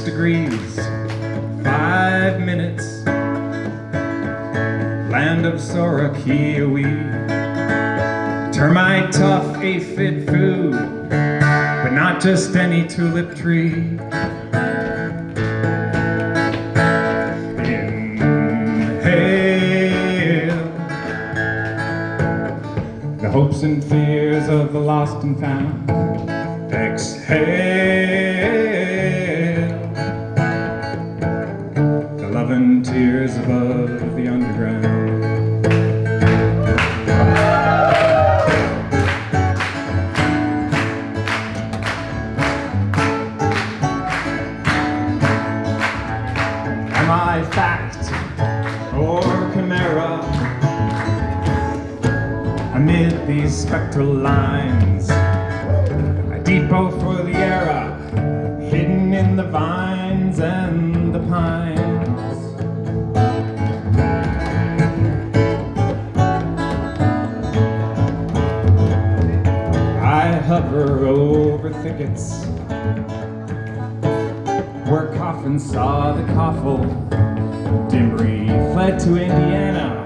Degrees, 5 minutes, land of Sorakiwi, termite tough aphid food, but not just any tulip tree. and found. Exhale the love and tears above the underground. Am I fact or chimera? Amid these spectral lines, a depot for the era, hidden in the vines and the pines. I hover over thickets where coffins saw the coffle. Dimbry fled to Indiana,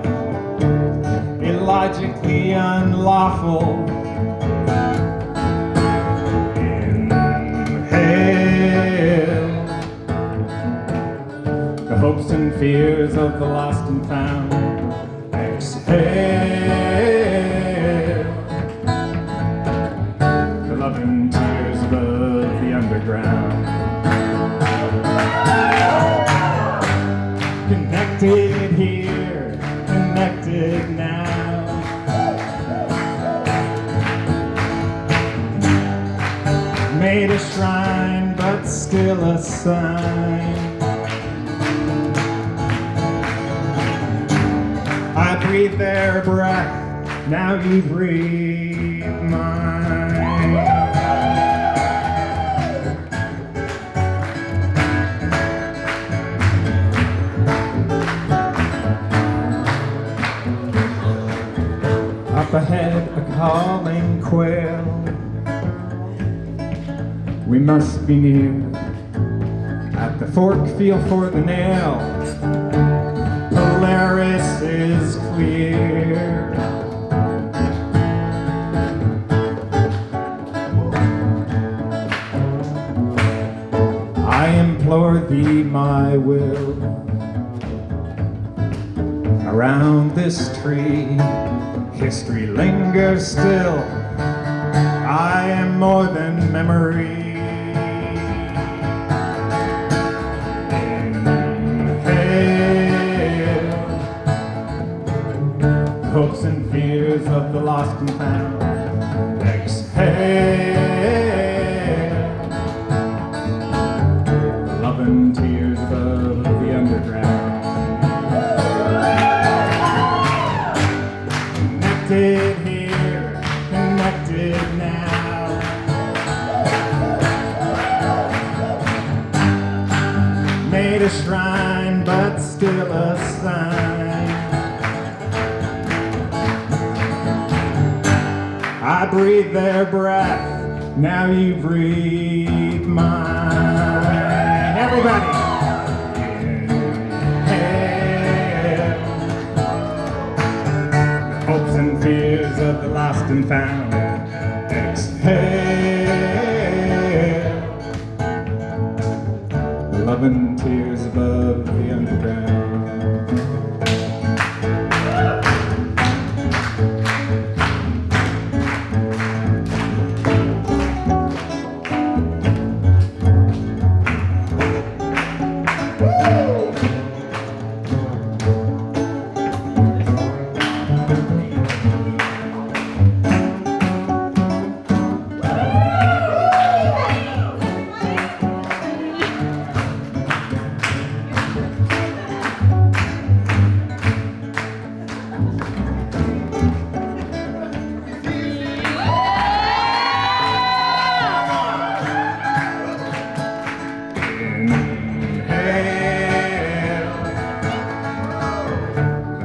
illogically unlawful. Inhale the hopes and fears of the lost and found. Exhale the love and tears above the underground. Connected here, connected now. Made a shrine, but still a sign. I breathe their breath, now you breathe mine. Up ahead, a calling quail. We must be near. At the fork, feel for the nail. Polaris is clear. I implore thee, my will. Around this tree, history lingers still. I am more than memory. Inhale hopes and fears of the lost and found. Exhale the love and tears above the underground. Connected here, connected now. Made a shrine, but still a sign. I breathe their breath, now you breathe mine. Everybody! Hopes and fears of the lost and found. Exhale love and tears above the underground.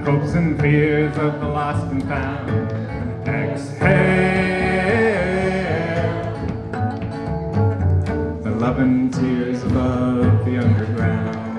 Hopes and fears of the lost and found. Exhale the love and tears above the underground.